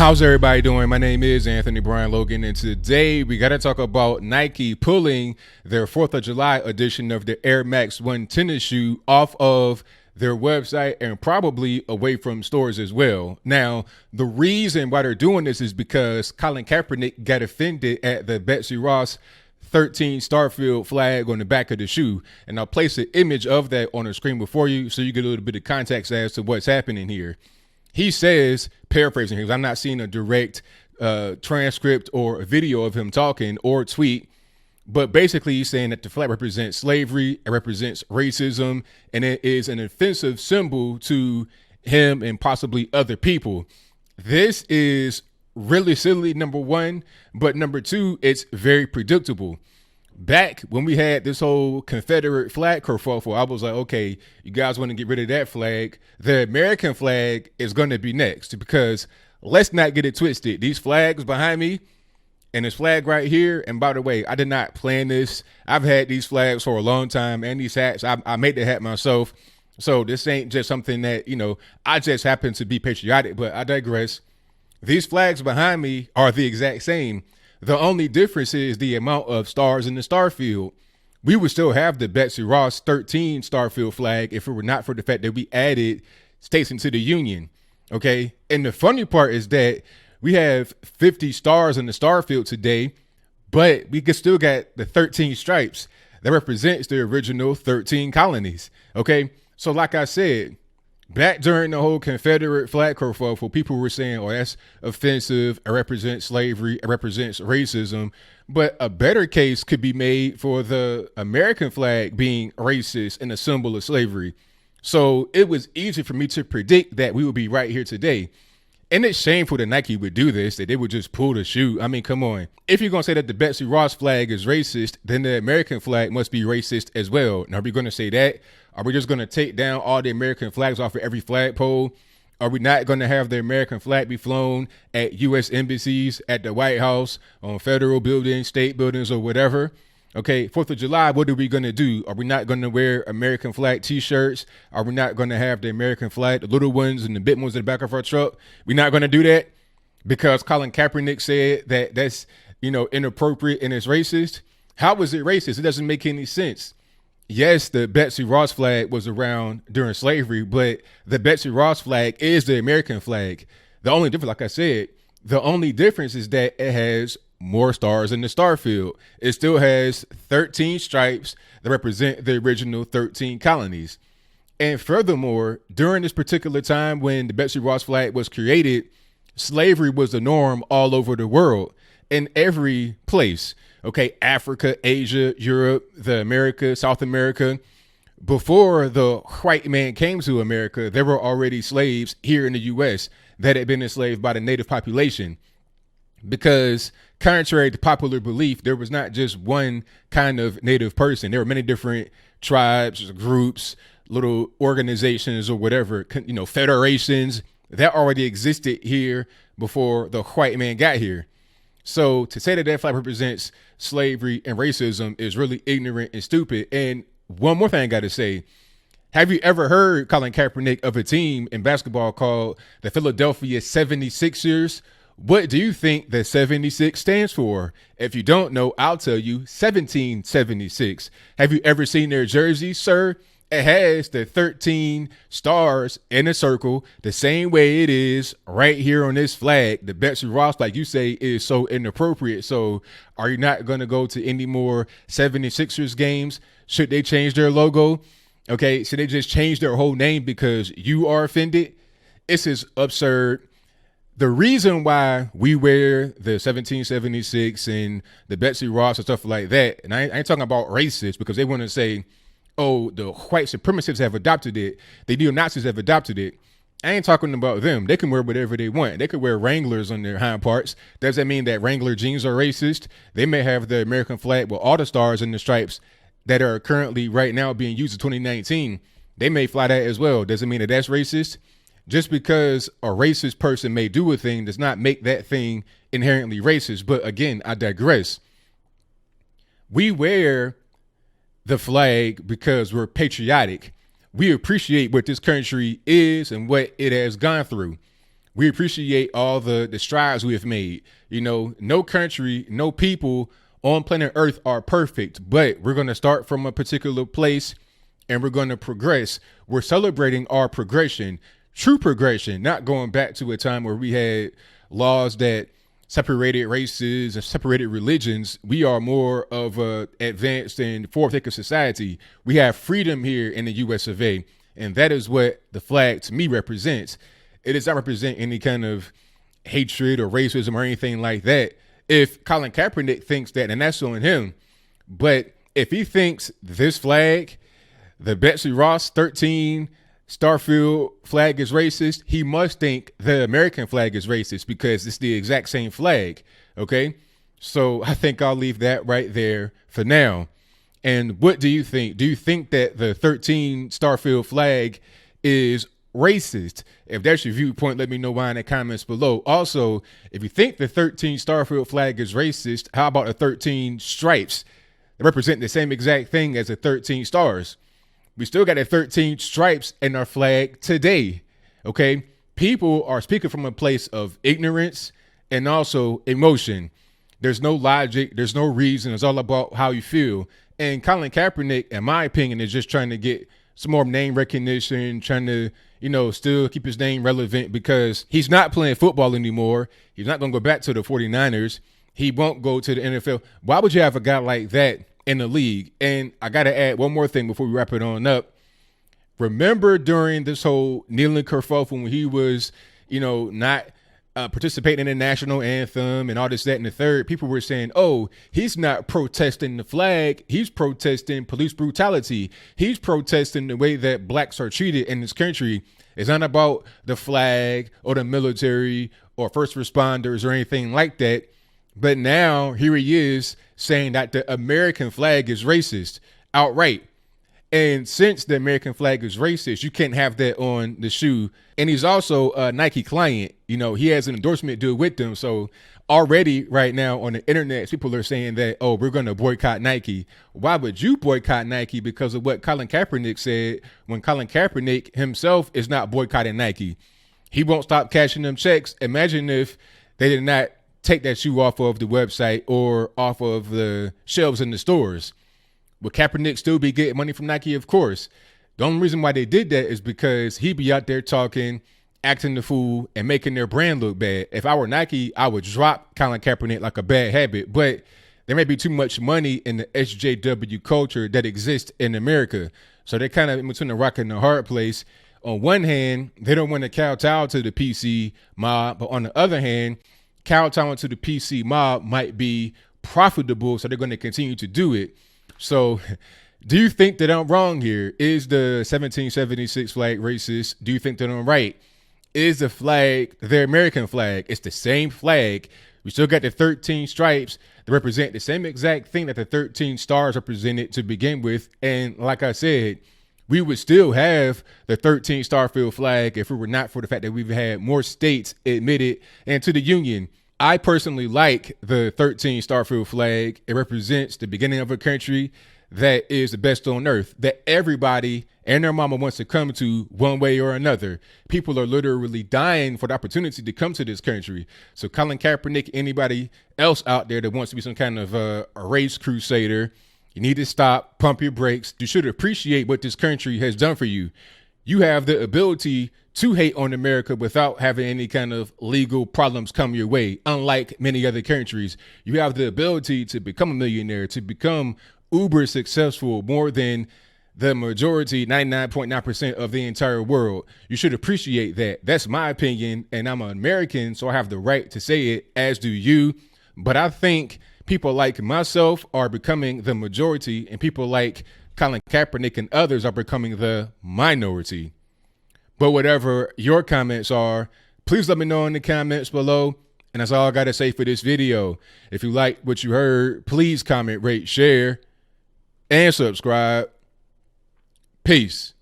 How's everybody doing? My name is Anthony Brian Logan, and today we got to talk about Nike pulling their 4th of July edition of the Air Max 1 tennis shoe off of their website and probably away from stores as well. Now, the reason why they're doing this is because Colin Kaepernick got offended at the Betsy Ross 13 Starfield flag on the back of the shoe. And I'll place an image of that on the screen before you so you get a little bit of context as to what's happening here. He says, paraphrasing, because I'm not seeing a direct transcript or a video of him talking or tweet, but basically he's saying that the flag represents slavery, it represents racism, and it is an offensive symbol to him and possibly other people. This is really silly, number one, but number two, it's very predictable. Back when we had this whole Confederate flag kerfuffle, I was like, okay, you guys want to get rid of that flag. The American flag is going to be next, because let's not get it twisted. These flags behind me and this flag right here. And by the way, I did not plan this. I've had these flags for a long time, and these hats, I made the hat myself. So this ain't just something that, I just happen to be patriotic, but I digress. These flags behind me are the exact same. The only difference is the amount of stars in the starfield. We would still have the Betsy Ross 13 starfield flag if it were not for the fact that we added states into the union. Okay. And the funny part is that we have 50 stars in the starfield today, but we still got the 13 stripes that represents the original 13 colonies. Okay. So like I said, back during the whole Confederate flag kerfuffle, people were saying, oh, that's offensive. It represents slavery. It represents racism. But a better case could be made for the American flag being racist and a symbol of slavery. So it was easy for me to predict that we would be right here today. And it's shameful that Nike would do this, that they would just pull the shoe. I mean, come on. If you're going to say that the Betsy Ross flag is racist, then the American flag must be racist as well. Now, are we going to say that? Are we just going to take down all the American flags off of every flagpole? Are we not going to have the American flag be flown at U.S. embassies, at the White House, on federal buildings, state buildings, or whatever? Okay, 4th of July, what are we going to do? Are we not going to wear American flag T-shirts? Are we not going to have the American flag, the little ones and the big ones in the back of our truck? We're not going to do that because Colin Kaepernick said that that's, inappropriate and it's racist. How is it racist? It doesn't make any sense. Yes, the Betsy Ross flag was around during slavery, but the Betsy Ross flag is the American flag. The only difference, like I said, the only difference is that it has more stars in the starfield. It still has 13 stripes that represent the original 13 colonies. And furthermore, during this particular time when the Betsy Ross flag was created, slavery was the norm all over the world, in every place. Okay, Africa, Asia, Europe, the America, South America. Before the white man came to America, there were already slaves here in the U.S. that had been enslaved by the native population. Because contrary to popular belief, there was not just one kind of native person. There were many different tribes, groups, little organizations or whatever, federations that already existed here before the white man got here. So to say that that flag represents slavery and racism is really ignorant and stupid. And one more thing I got to say, have you ever heard Colin Kaepernick of a team in basketball called the Philadelphia 76ers? What do you think the 76 stands for? If you don't know, I'll tell you, 1776. Have you ever seen their jersey, sir? It has the 13 stars in a circle, the same way it is right here on this flag. The Betsy Ross, like you say, is so inappropriate. So are you not going to go to any more 76ers games? Should they change their logo? Okay, should they just change their whole name because you are offended? This is absurd. The reason why we wear the 1776 and the Betsy Ross and stuff like that, and I ain't talking about racist because they want to say, oh, the white supremacists have adopted it. The neo-Nazis have adopted it. I ain't talking about them. They can wear whatever they want. They could wear Wranglers on their hind parts. Does that mean that Wrangler jeans are racist? They may have the American flag with all the stars and the stripes that are currently right now being used in 2019. They may fly that as well. Does it mean that that's racist? Just because a racist person may do a thing does not make that thing inherently racist. But again, I digress. We wear the flag because we're patriotic. We appreciate what this country is and what it has gone through. We appreciate all the strides we have made. You know, no country, no people on planet Earth are perfect, but we're going to start from a particular place and we're going to progress. We're celebrating our progression, true progression, not going back to a time where we had laws that separated races and separated religions. We are more of a advanced and forward-thinking society. We have freedom here in the US of A, and that is what the flag to me represents. It does not represent any kind of hatred or racism or anything like that. If Colin Kaepernick thinks that, and that's on him. But if he thinks this flag, the Betsy Ross 13 Starfield flag is racist, he must think the American flag is racist because it's the exact same flag. Okay. So I think I'll leave that right there for now. And what do you think? Do you think that the 13 Starfield flag is racist? If that's your viewpoint, let me know why in the comments below. Also, if you think the 13 Starfield flag is racist, how about the 13 stripes that represent the same exact thing as the 13 stars? We still got the 13 stripes in our flag today. Okay. People are speaking from a place of ignorance and also emotion. There's no logic. There's no reason. It's all about how you feel. And Colin Kaepernick, in my opinion, is just trying to get some more name recognition, trying to, you know, still keep his name relevant because he's not playing football anymore. He's not going to go back to the 49ers. He won't go to the NFL. Why would you have a guy like that in the league? And I got to add one more thing before we wrap it on up. Remember during this whole kneeling kerfuffle when he was, you know, not participating in the national anthem and all this, that, and the third, people were saying, oh, he's not protesting the flag. He's protesting police brutality. He's protesting the way that blacks are treated in this country. It's not about the flag or the military or first responders or anything like that. But now here he is saying that the American flag is racist outright. And since the American flag is racist, you can't have that on the shoe. And he's also a Nike client. You know, he has an endorsement deal with them. So already right now on the internet, people are saying that, oh, we're going to boycott Nike. Why would you boycott Nike? Because of what Colin Kaepernick said, when Colin Kaepernick himself is not boycotting Nike. He won't stop cashing them checks. Imagine if they did not take that shoe off of the website or off of the shelves in the stores. Would Kaepernick still be getting money from Nike? Of course. The only reason why they did that is because he'd be out there talking, acting the fool, and making their brand look bad. If I were Nike, I would drop Colin Kaepernick like a bad habit. But there may be too much money in the SJW culture that exists in America. So they're kind of in between the rock and the hard place. On one hand, they don't want to kowtow to the PC mob. But on the other hand, kowtowing to the PC mob might be profitable. So they're going to continue to do it. So do you think that I'm wrong here? Is the 1776 flag racist? Do you think that I'm right? Is the flag the American flag? It's the same flag. We still got the 13 stripes that represent the same exact thing that the 13 stars represented to begin with. And like I said, we would still have the 13 Starfield flag if it were not for the fact that we've had more states admitted into the union. I personally like the 13 Starfield flag. It represents the beginning of a country that is the best on earth, that everybody and their mama wants to come to one way or another. People are literally dying for the opportunity to come to this country. So Colin Kaepernick, anybody else out there that wants to be some kind of a race crusader, you need to stop, pump your brakes. You should appreciate what this country has done for you. You have the ability to hate on America without having any kind of legal problems come your way. Unlike many other countries, you have the ability to become a millionaire, to become uber successful, more than the majority, 99.9% of the entire world. You should appreciate that. That's my opinion, and I'm an American, so I have the right to say it, as do you. But I think people like myself are becoming the majority, and people like Colin Kaepernick and others are becoming the minority. But whatever your comments are, please let me know in the comments below. And that's all I got to say for this video. If you like what you heard, please comment, rate, share, and subscribe. Peace.